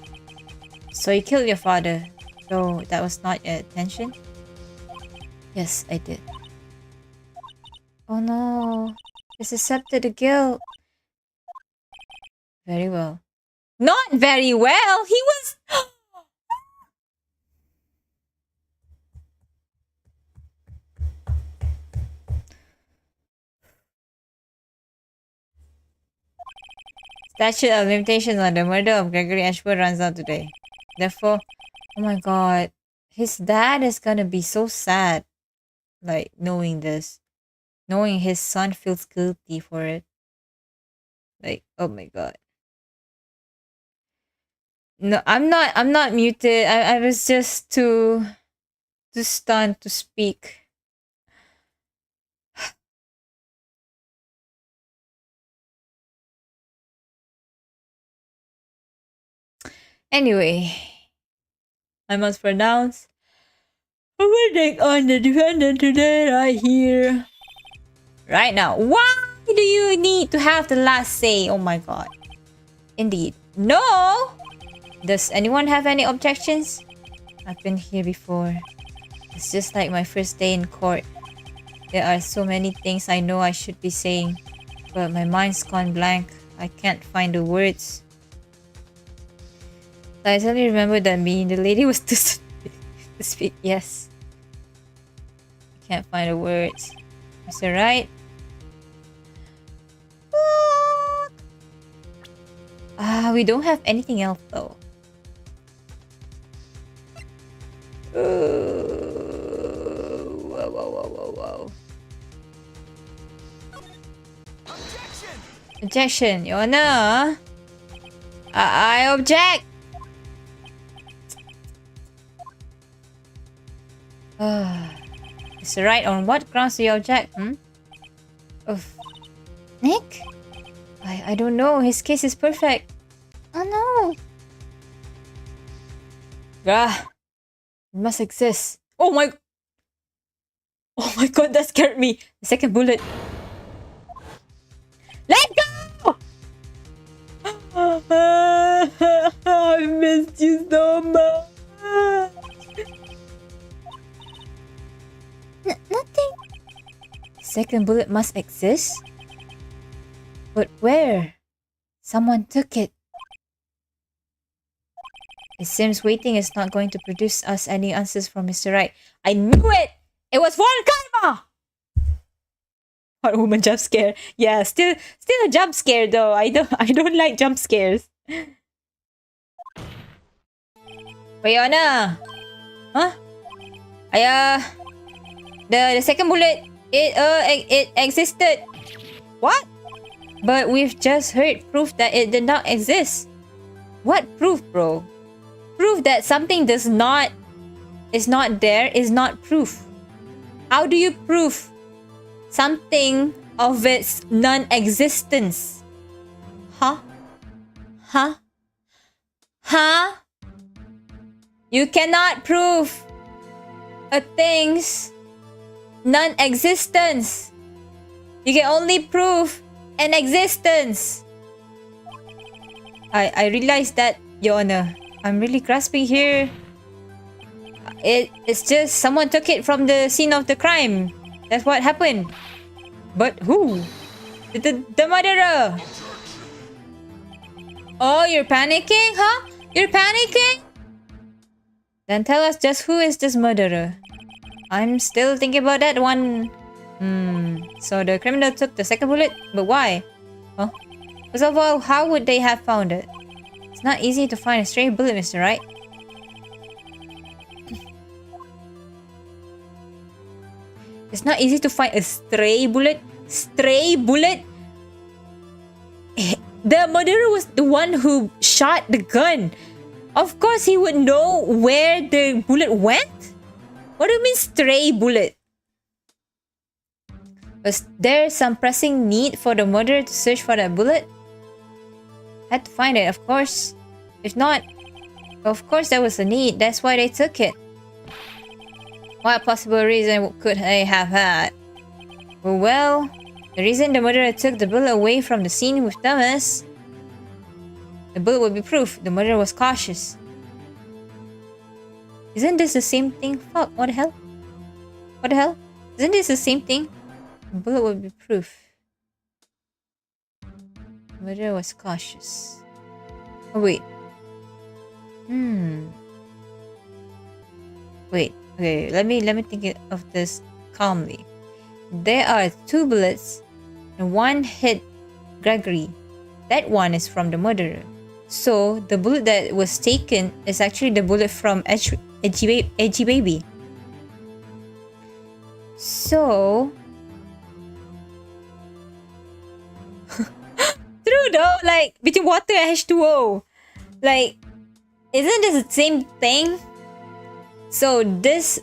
So you killed your father, though that was not your intention? Yes, I did. Oh no, he's accepted the guilt. Very well. Not very well! He was... Statute of limitations on the murder of Gregory Edgeworth runs out today. Therefore, oh my god, his dad is gonna be so sad. Like, knowing this. Knowing his son feels guilty for it. Like, oh my god. No, I'm not muted. I was just too stunned to speak. Anyway, I must pronounce a verdict on the defendant today right here. Right now. Why do you need to have the last say? Oh my god. Indeed. No! Does anyone have any objections? I've been here before. It's just like my first day in court. There are so many things I know I should be saying, but my mind's gone blank. I can't find the words. I suddenly remember that the lady was to speak. Yes. I can't find the words. Mr. Wright? We don't have anything else though. Whoa. Objection, Your Honor. I object. Mr. Wright, on what grounds do you object? Nick? I don't know. His case is perfect. Oh no. It must exist. Oh my god, that scared me. The second bullet. Let go! I missed you so much. Nothing. Second bullet must exist? But where? Someone took it. It seems waiting is not going to produce us any answers from Mr. Wright. I knew it! It was Von Karma! Hot woman jump scare. Yeah, still a jump scare though. I don't like jump scares. But Your Honor. Huh? The second bullet, it existed. What? But we've just heard proof that it did not exist. What proof, bro? Proof that something is not there is not proof. How do you prove something of its non-existence? Huh? You cannot prove a thing's non-existence. You can only prove an existence. I realize that, Your Honor. I'm really grasping here. It's just someone took it from the scene of the crime. That's what happened. But who? The murderer. Oh, you're panicking, huh? You're panicking? Then tell us just who is this murderer. I'm still thinking about that one. So the criminal took the second bullet, but why? Huh? First of all, how would they have found it? It's not easy to find a stray bullet, Mr. Wright. It's not easy to find a stray bullet. Stray bullet? The murderer was the one who shot the gun. Of course he would know where the bullet went. What do you mean stray bullet? Was there some pressing need for the murderer to search for that bullet? Had to find it, of course. If not, of course there was a need. That's why they took it. What possible reason could they have had? Well, the reason the murderer took the bullet away from the scene with them is the bullet would be proof the murderer was cautious. Isn't this the same thing? Fuck, what the hell? What the hell? Isn't this the same thing? The bullet would be proof. The murderer was cautious. Oh, wait. Wait. Okay, let me think of this calmly. There are two bullets, and one hit Gregory. That one is from the murderer. So the bullet that was taken is actually the bullet from Edgy Baby. So true though, like between water and H2O. Like, isn't this the same thing? So this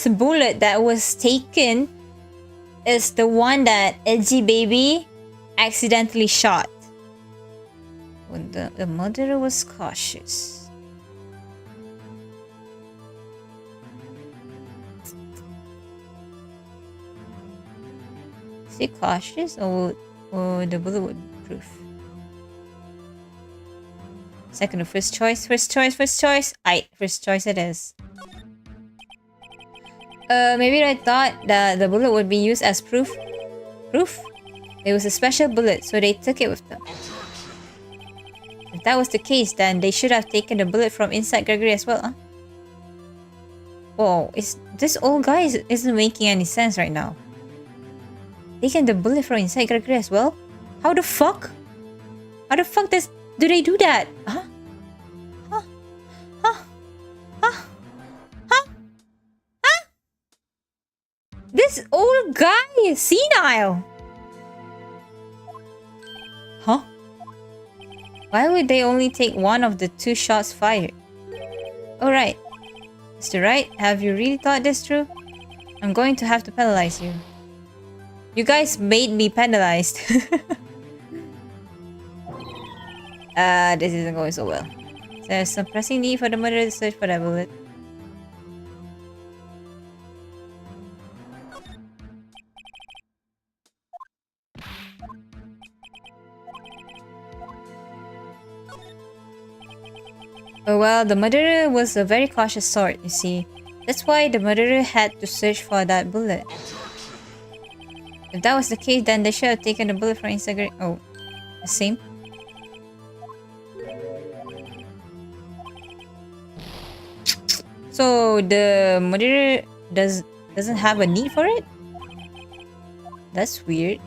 bullet that was taken is the one that Edgy Baby accidentally shot. When the murderer was cautious. Is he cautious or the bullet would be proof? Second or first choice? First choice. First choice it is. Maybe I thought that the bullet would be used as proof. Proof? It was a special bullet, so they took it with them. If that was the case, then they should have taken the bullet from inside Gregory as well, huh? Whoa, this old guy isn't making any sense right now. Taking the bullet from inside Gregory as well? How the fuck? How the fuck do they do that? Huh? Huh? Huh? Huh? Huh? Huh? This old guy is senile. Huh? Why would they only take one of the 2 shots fired? Alright. Mr. Wright, have you really thought this through? I'm going to have to penalize you. You guys made me penalized. This isn't going so well. There's some pressing need for the murderer to search for that bullet. Oh well, the murderer was a very cautious sort, you see. That's why the murderer had to search for that bullet. If that was the case, then they should have taken the bullet from inside. Oh, the same. So the murderer doesn't have a need for it? That's weird.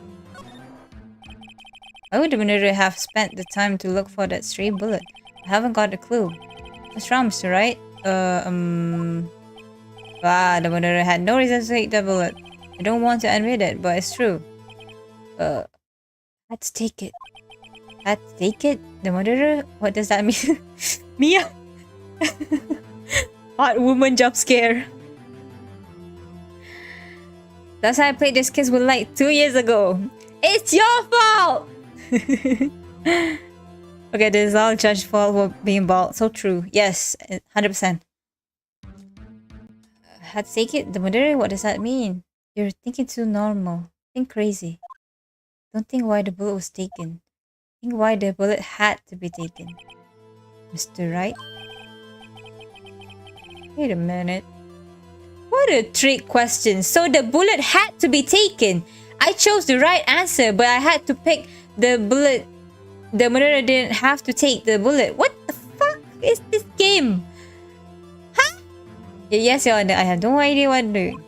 Why would the murderer have spent the time to look for that stray bullet? I haven't got a clue. What's wrong, Mr. Wright? The murderer had no reason to take the bullet. I don't want to admit it, but it's true. Let's take it. Let's take it? The murderer? What does that mean? Mia? Hot woman jump scare. That's how I played this kids with like 2 years ago. It's your fault! Okay, this is all Judge's fault for being bald. So true. Yes, 100%. Had to take it? The murderer? What does that mean? You're thinking too normal. Think crazy. Don't think why the bullet was taken. Think why the bullet had to be taken. Mr. Wright? Wait a minute. What a trick question. So the bullet had to be taken. I chose the right answer, but I had to pick the bullet. The murderer didn't have to take the bullet. What the fuck is this game? Huh? Yes, Your Honor. I have no idea what I'm doing.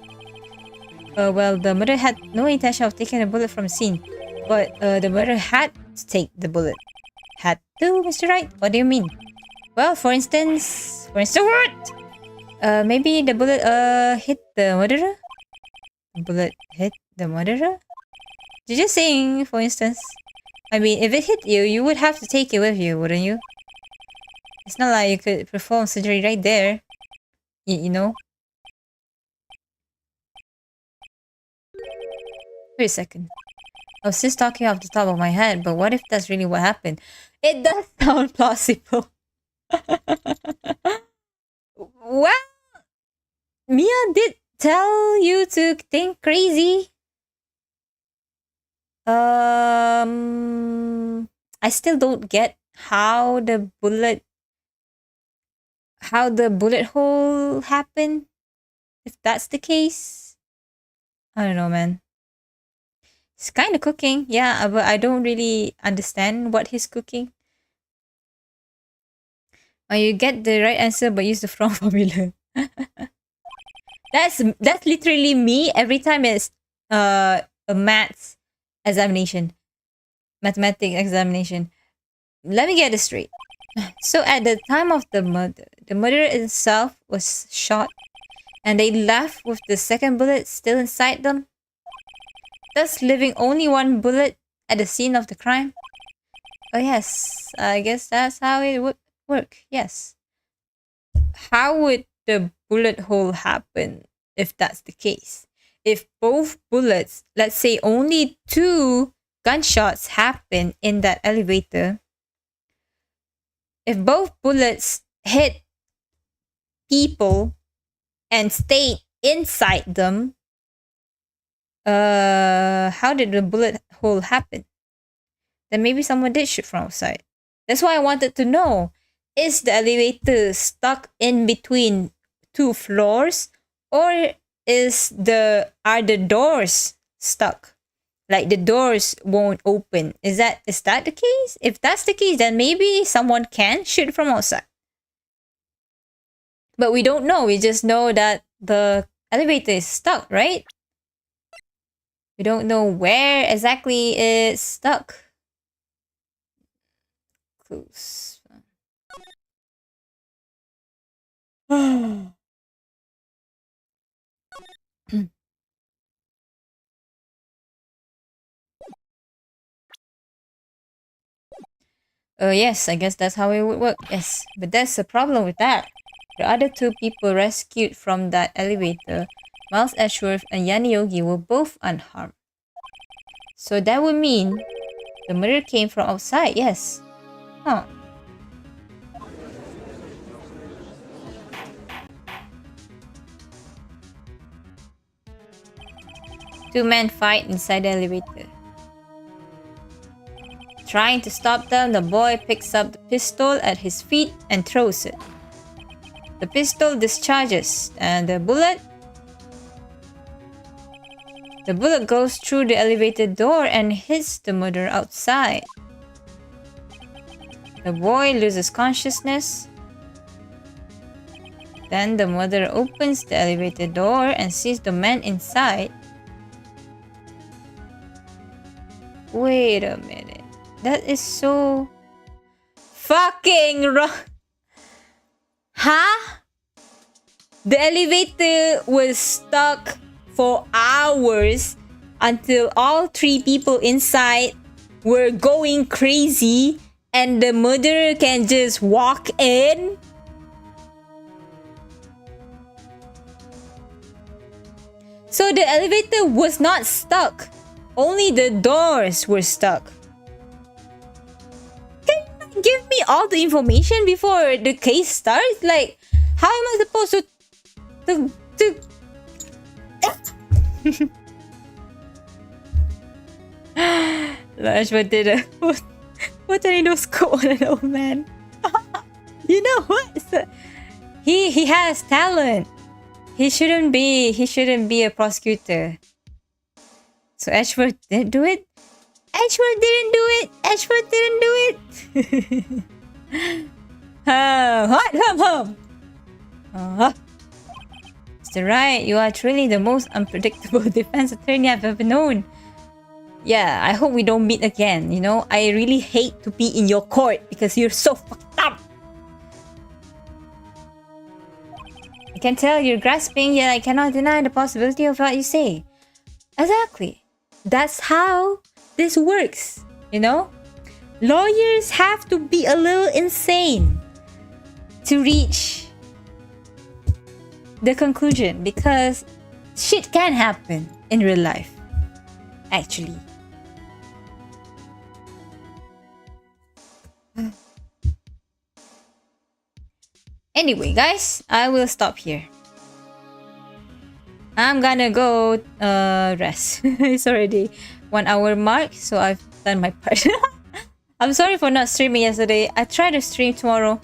Well, the murderer had no intention of taking the bullet from the scene. But the murderer had to take the bullet. Had to, Mr. Wright? What do you mean? Well, for instance what? Maybe the bullet hit the murderer? The bullet hit the murderer? You're just saying, for instance. I mean, if it hit you, you would have to take it with you, wouldn't you? It's not like you could perform surgery right there. You know? Wait a second. I was just talking off the top of my head, but what if that's really what happened? It does sound plausible. Well, Mia did tell you to think crazy. I still don't get how the bullet hole happened. If that's the case, I don't know, man. He's kind of cooking, yeah, but I don't really understand what he's cooking. You get the right answer, but use the wrong formula. That's literally me every time it's a mathematics examination. Let me get this straight. So at the time of the murder, the murderer itself was shot, and they left with the second bullet still inside them, thus leaving only one bullet at the scene of the crime. Oh yes, I guess that's how it would work. Yes. How would the bullet hole happen if that's the case? If both bullets, let's say only 2 gunshots happen in that elevator, if both bullets hit people and stayed inside them, how did the bullet hole happen? Then maybe someone did shoot from outside. That's why I wanted to know, is the elevator stuck in between 2 floors, or are the doors stuck? Like the doors won't open. Is that the case? If that's the case, then maybe someone can shoot from outside. But we don't know. We just know that the elevator is stuck, right? We don't know where exactly it's stuck. Clues. Oh yes, I guess that's how it would work. Yes, but there's a problem with that. The other two people rescued from that elevator, Miles Edgeworth and Yanni Yogi, were both unharmed. So that would mean the murder came from outside, yes. Huh. Two men fight inside the elevator. Trying to stop them, the boy picks up the pistol at his feet and throws it. The pistol discharges, and the bullet goes through the elevator door and hits the murderer outside. The boy loses consciousness. Then the murderer opens the elevator door and sees the man inside. Wait a minute. That is so fucking wrong. Huh? The elevator was stuck for hours until all three people inside were going crazy and the murderer can just walk in? So the elevator was not stuck. Only the doors were stuck. Can you give me all the information before the case starts? Like, how am I supposed to Lush, what did what an endoscope on an old man? You know what? He has talent. He shouldn't be a prosecutor. So Edgeworth didn't do it? Edgeworth didn't do it! Edgeworth didn't do it! What? Mr. Wright, you are truly the most unpredictable defense attorney I've ever known. Yeah, I hope we don't meet again, you know? I really hate to be in your court because you're so fucked up! I can tell you're grasping, yet I cannot deny the possibility of what you say. Exactly. That's how this works, you know? Lawyers have to be a little insane to reach the conclusion because shit can happen in real life, actually. Anyway, guys, I will stop here. I'm gonna go rest. It's already 1 hour mark, so I've done my part. I'm sorry for not streaming yesterday. I try to stream tomorrow.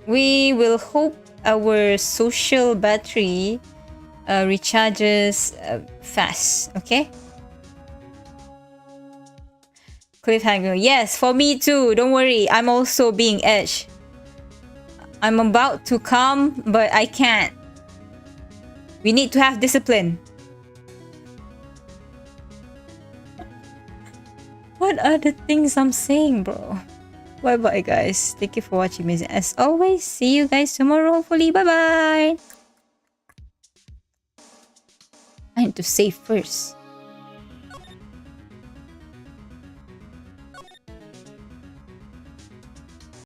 We will hope our social battery recharges fast, okay? Cliffhanger. Yes, for me too. Don't worry. I'm also being edged. I'm about to come, but I can't. We need to have discipline. What are the things I'm saying, bro? Bye bye, guys. Thank you for watching me. As always, see you guys tomorrow, hopefully. Bye bye. I need to save first.